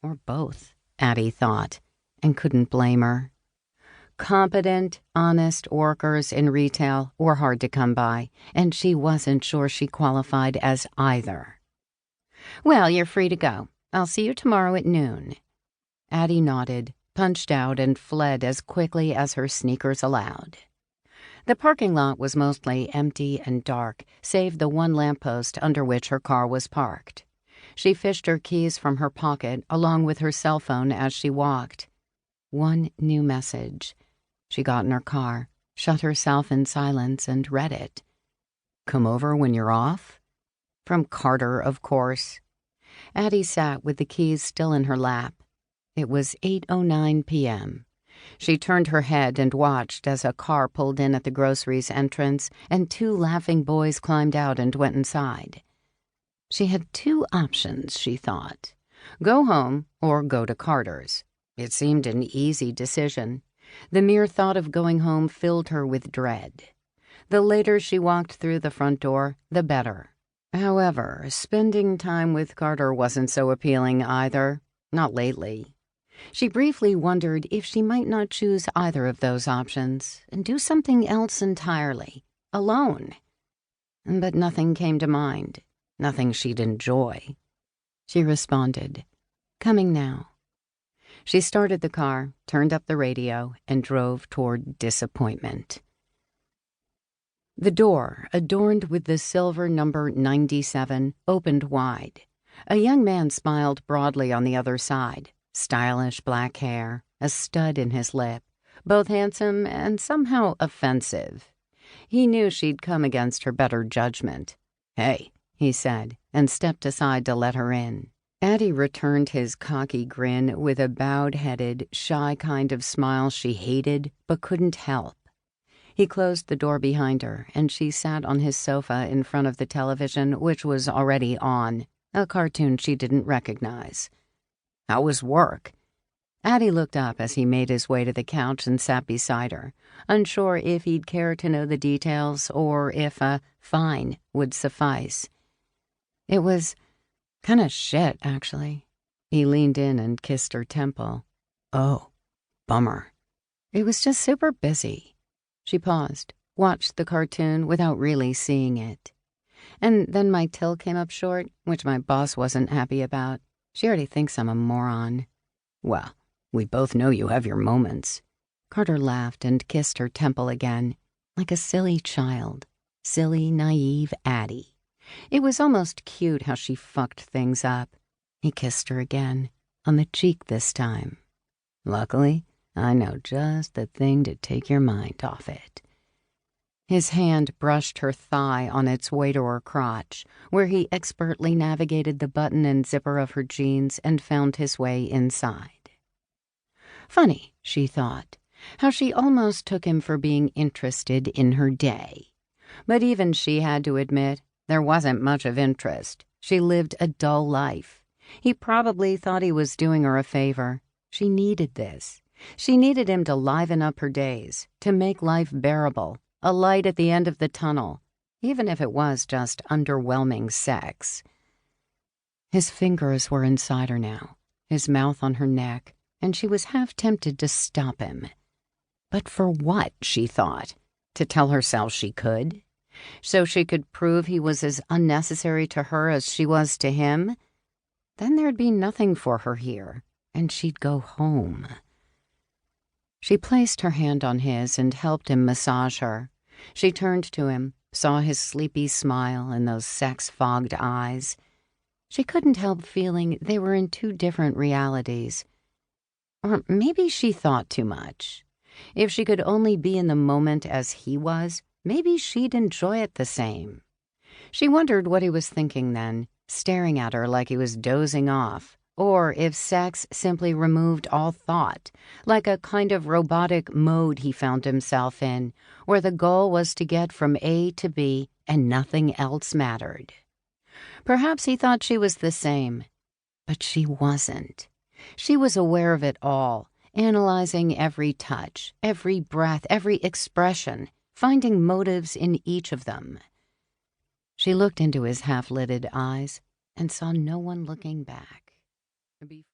Or both, Addie thought, and couldn't blame her. Competent, honest workers in retail were hard to come by, and she wasn't sure she qualified as either. "Well, you're free to go. I'll see you tomorrow at noon." Addie nodded, punched out, and fled as quickly as her sneakers allowed. The parking lot was mostly empty and dark, save the one lamppost under which her car was parked. She fished her keys from her pocket along with her cell phone as she walked. One new message. She got in her car, shut herself in silence, and read it. "Come over when you're off?" From Carter, of course. Addie sat with the keys still in her lap. It was 8:09 p.m. She turned her head and watched as a car pulled in at the groceries entrance and two laughing boys climbed out and went inside. She had two options, she thought. Go home or go to Carter's. It seemed an easy decision. The mere thought of going home filled her with dread. The later she walked through the front door, the better. However, spending time with Carter wasn't so appealing either. Not lately. She briefly wondered if she might not choose either of those options and do something else entirely, alone. But nothing came to mind, nothing she'd enjoy. She responded, "Coming now." She started the car, turned up the radio, and drove toward disappointment. The door, adorned with the silver number 97, opened wide. A young man smiled broadly on the other side. Stylish black hair, a stud in his lip, both handsome and somehow offensive. He knew she'd come against her better judgment. "Hey," he said, and stepped aside to let her in. Addie returned his cocky grin with a bowed-headed, shy kind of smile she hated but couldn't help. He closed the door behind her, and she sat on his sofa in front of the television, which was already on, a cartoon she didn't recognize. "How was work?" Addie looked up as he made his way to the couch and sat beside her, unsure if he'd care to know the details or if a "fine" would suffice. "It was kinda shit, actually." He leaned in and kissed her temple. "Oh, bummer." "It was just super busy." She paused, watched the cartoon without really seeing it. "And then my till came up short, which my boss wasn't happy about. She already thinks I'm a moron." "Well, we both know you have your moments." Carter laughed and kissed her temple again, like a silly child. Silly, naive Addie. It was almost cute how she fucked things up. He kissed her again, on the cheek this time. "Luckily, I know just the thing to take your mind off it." His hand brushed her thigh on its way to her crotch, where he expertly navigated the button and zipper of her jeans and found his way inside. Funny, she thought, how she almost took him for being interested in her day. But even she had to admit there wasn't much of interest. She lived a dull life. He probably thought he was doing her a favor. She needed this. She needed him to liven up her days, to make life bearable, a light at the end of the tunnel, even if it was just underwhelming sex. His fingers were inside her now, his mouth on her neck, and she was half tempted to stop him. But for what, she thought? To tell herself she could? So she could prove he was as unnecessary to her as she was to him? Then there'd be nothing for her here, and she'd go home. She placed her hand on his and helped him massage her. She turned to him, saw his sleepy smile and those sex-fogged eyes. She couldn't help feeling they were in two different realities. Or maybe she thought too much. If she could only be in the moment as he was, maybe she'd enjoy it the same. She wondered what he was thinking then, staring at her like he was dozing off, or if sex simply removed all thought, like a kind of robotic mode he found himself in, where the goal was to get from A to B and nothing else mattered. Perhaps he thought she was the same, but she wasn't. She was aware of it all, analyzing every touch, every breath, every expression, finding motives in each of them. She looked into his half-lidded eyes and saw no one looking back.